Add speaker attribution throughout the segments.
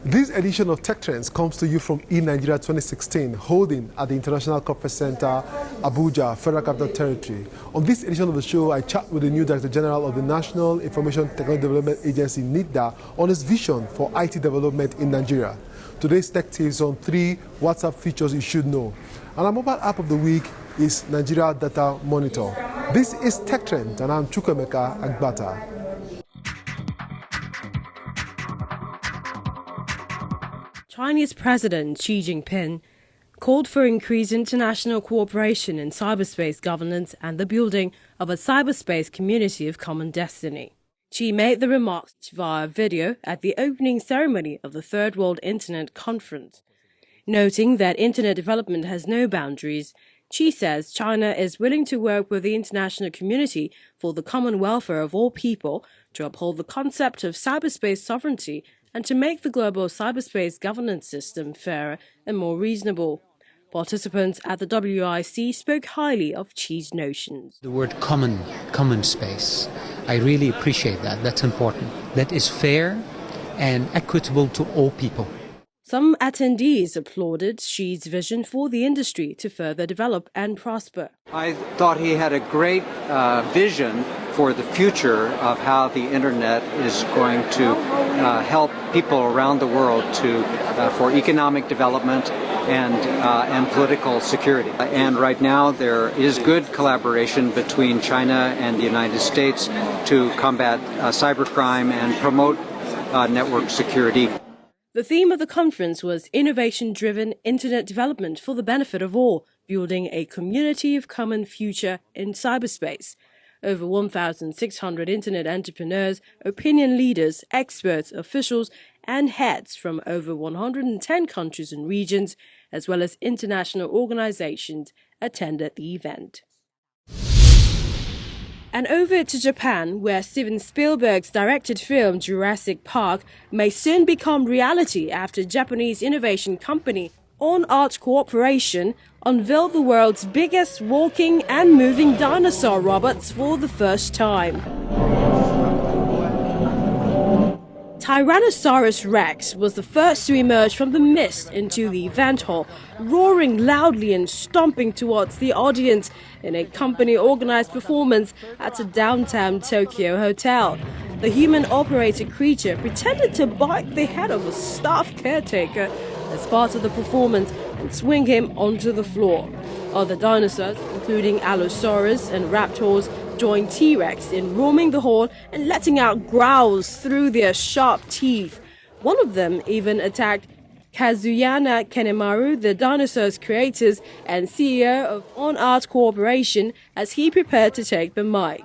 Speaker 1: This edition of Tech Trends comes to you from eNigeria 2016, holding at the International Conference Center, Abuja, Federal Capital Territory. On this edition of the show, I chat with the new Director General of the National Information Technology Development Agency, NITDA, on his vision for IT development in Nigeria. Today's tech tips on 3 WhatsApp features you should know. And our mobile app of the week is Nigeria Data Monitor. This is Tech Trends, and I'm Chukwemeka Agbata.
Speaker 2: Chinese President Xi Jinping called for increased international cooperation in cyberspace governance and the building of a cyberspace community of common destiny. Xi made the remarks via video at the opening ceremony of the Third World Internet Conference. Noting that internet development has no boundaries, Xi says China is willing to work with the international community for the common welfare of all people to uphold the concept of cyberspace sovereignty and to make the global cyberspace governance system fairer and more reasonable. Participants at the WIC spoke highly of Xi's notions.
Speaker 3: The word common space, I really appreciate that. That's important. That is fair and equitable to all people.
Speaker 2: Some attendees applauded Xi's vision for the industry to further develop and prosper.
Speaker 4: I thought he had a great vision for the future of how the internet is going to help people around the world for economic development and political security. And right now there is good collaboration between China and the United States to combat cybercrime and promote network security.
Speaker 2: The theme of the conference was innovation-driven internet development for the benefit of all, building a community of common future in cyberspace. Over 1,600 internet entrepreneurs, opinion leaders, experts, officials, and heads from over 110 countries and regions, as well as international organizations, attended the event. And over to Japan, where Steven Spielberg's directed film Jurassic Park may soon become reality after Japanese innovation company On Art Corporation unveiled the world's biggest walking and moving dinosaur robots for the first time. Tyrannosaurus Rex was the first to emerge from the mist into the event hall, roaring loudly and stomping towards the audience in a company-organized performance at a downtown Tokyo hotel. The human-operated creature pretended to bite the head of a staff caretaker as part of the performance and swing him onto the floor. Other dinosaurs, including Allosaurus and Raptors, joined T-Rex in roaming the hall and letting out growls through their sharp teeth. One of them even attacked Kazuyana Kanemaru, the dinosaur's creators and CEO of On Art Corporation, as he prepared to take the mic.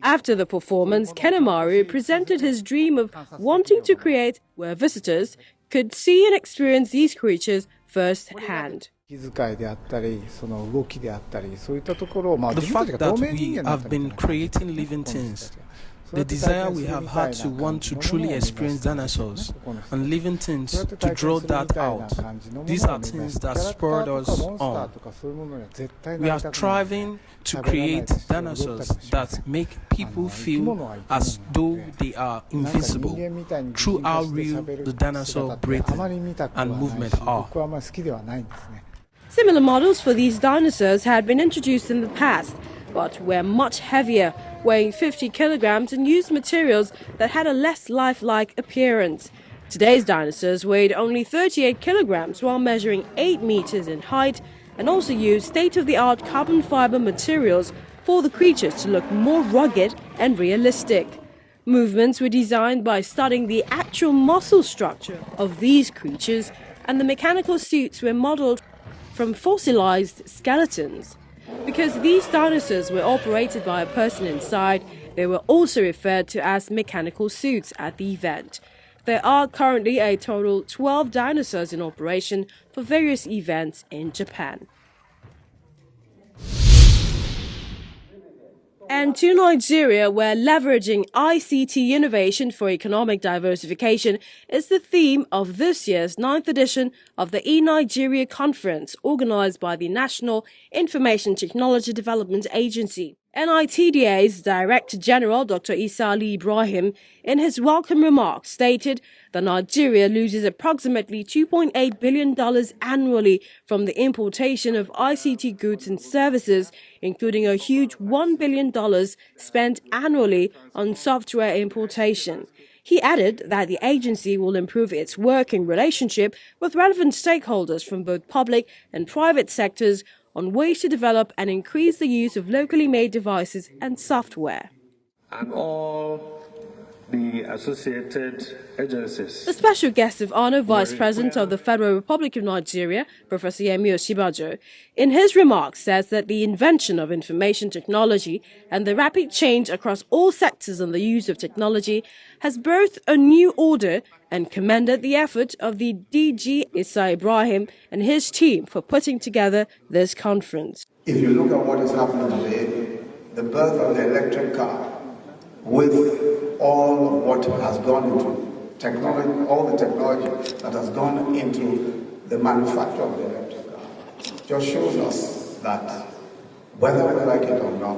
Speaker 2: After the performance, Kanemaru presented his dream of wanting to create where visitors could see and experience these creatures firsthand.
Speaker 5: The fact that we have been creating living things, the desire we have had to want to truly experience dinosaurs and living things to draw that out, these are things that spurred us on. We are striving to create dinosaurs that make people feel as though they are invisible through how real the dinosaur breathing and movement are.
Speaker 2: Similar models for these dinosaurs had been introduced in the past, but were much heavier, weighing 50 kilograms and used materials that had a less lifelike appearance. Today's dinosaurs weighed only 38 kilograms while measuring 8 meters in height, and also used state-of-the-art carbon fiber materials for the creatures to look more rugged and realistic. Movements were designed by studying the actual muscle structure of these creatures, and the mechanical suits were modeled from fossilized skeletons. Because these dinosaurs were operated by a person inside, they were also referred to as mechanical suits at the event. There are currently a total 12 dinosaurs in operation for various events in Japan. And to Nigeria, where leveraging ICT innovation for economic diversification is the theme of this year's 9th edition of the eNigeria Conference, organized by the National Information Technology Development Agency. NITDA's Director General, Dr. Isa Ali Ibrahim, in his welcome remarks stated that Nigeria loses approximately $2.8 billion annually from the importation of ICT goods and services, including a huge $1 billion spent annually on software importation. He added that the agency will improve its working relationship with relevant stakeholders from both public and private sectors on ways to develop and increase the use of locally made devices and software.
Speaker 6: And all the associated agencies.
Speaker 2: The special guest of honor, Vice President of the Federal Republic of Nigeria, Professor Yemi Osinbajo, in his remarks says that the invention of information technology and the rapid change across all sectors in the use of technology has birthed a new order, and commended the effort of the DG Isa Ibrahim and his team for putting together this conference.
Speaker 7: If you look at what is happening today, the birth of the electric car, with all of what has gone into technology, all the technology that has gone into the manufacture of the electric car, just shows us that whether we like it or not,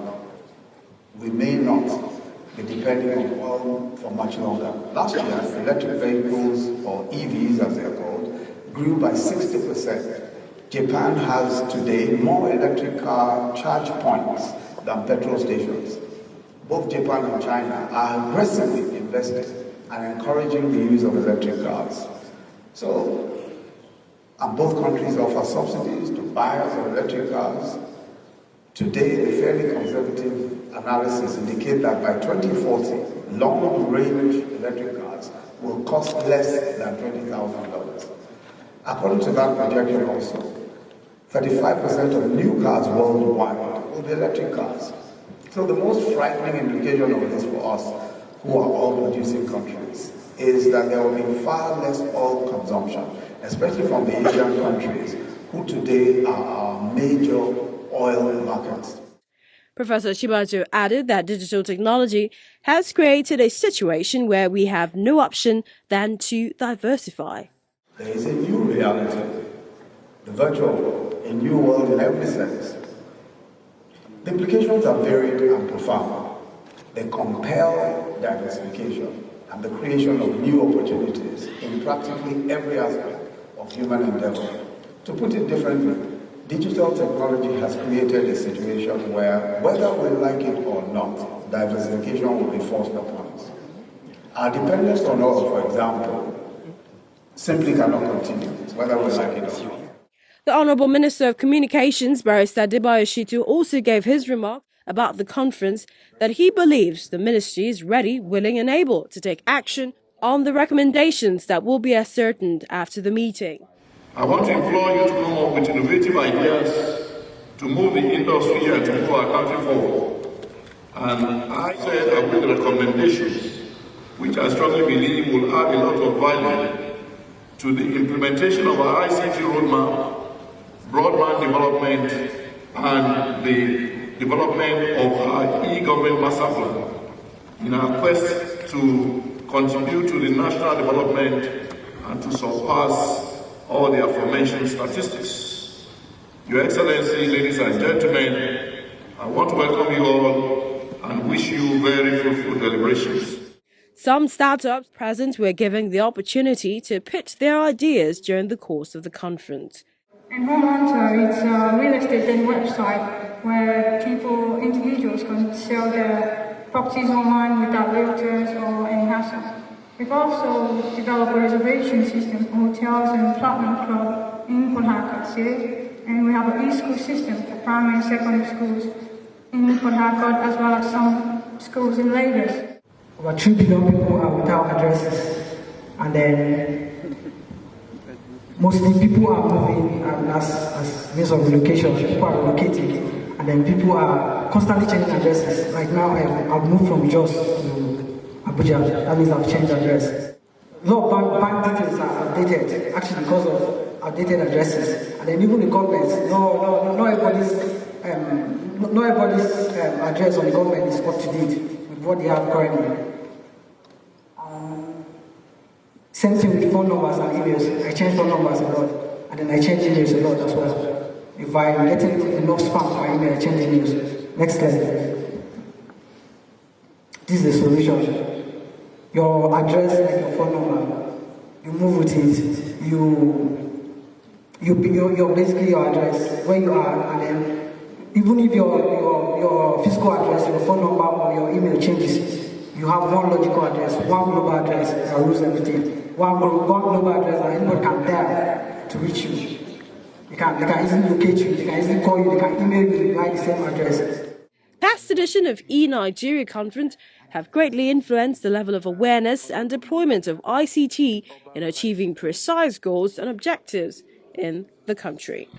Speaker 7: we may not be depending on oil for much longer. Last year, electric vehicles, or EVs as they are called, grew by 60%. Japan has today more electric car charge points than petrol stations. Both Japan and China are aggressively investing and encouraging the use of electric cars. So, and both countries offer subsidies to buyers of electric cars. Today, the fairly conservative analysis indicate that by 2040, long-range electric cars will cost less than $20,000. According to that projection also, 35% of new cars worldwide will be electric cars. So the most frightening implication of this for us, who are oil-producing countries, is that there will be far less oil consumption, especially from the Asian countries, who today are our major oil markets.
Speaker 2: Professor Osinbajo added that digital technology has created a situation where we have no option than to diversify.
Speaker 7: There is a new reality, the virtual, a new world in every sense. The implications are varied and profound. They compel diversification and the creation of new opportunities in practically every aspect of human endeavor. To put it differently, digital technology has created a situation where, whether we like it or not, diversification will be forced upon us. Our dependence on oil, for example, simply cannot continue, whether we like it or not.
Speaker 2: The Honourable Minister of Communications, Barrister Adebayo Shitu, also gave his remark about the conference that he believes the ministry is ready, willing and able to take action on the recommendations that will be ascertained after the meeting.
Speaker 8: I want to implore you to come up with innovative ideas to move the industry and to move our country forward. And I said I will recommendations, which I strongly believe will add a lot of value to the implementation of our ICT roadmap, broadband development, and the development of our e-government master plan in our quest to contribute to the national development and to surpass all the aforementioned statistics. Your Excellency, ladies and gentlemen, I want to welcome you all and wish you very fruitful deliberations.
Speaker 2: Some startups present were given the opportunity to pitch their ideas during the course of the conference.
Speaker 9: And Home Hunter, it's a real estate website where individuals can sell their properties online without realtors or any hassle. We've also developed a reservation system for hotels and Platinum Club in Port Harcourt City, and we have an e-school system for primary and secondary schools in Port Harcourt, as well as some schools in Lagos.
Speaker 10: Over 2 billion people are without addresses, and then mostly people are moving as means of relocation. People are relocating, and then people are constantly changing addresses. Like now, I've moved from Jos to Abuja. That means I've changed address. A lot of bank details are updated, actually because of outdated addresses. And then even the government, not everybody's, not everybody's address on the government is up to date with what they have currently. Same thing with phone numbers and emails. I change phone numbers a lot, and then I change emails a lot as well. If I'm getting enough spam for my email, I change emails. Next slide. This is the solution. Your address, like your phone number, you move with it. You're basically your address, where you are, and then even if your physical address, your phone number or your email changes, you have one logical address, one global address that rules everything. One global address that anyone can dial to reach you. They can easily locate you, they can easily call you, they can email you by the same address.
Speaker 2: Past edition of eNigeria Conference have greatly influenced the level of awareness and deployment of ICT in achieving precise goals and objectives in the country.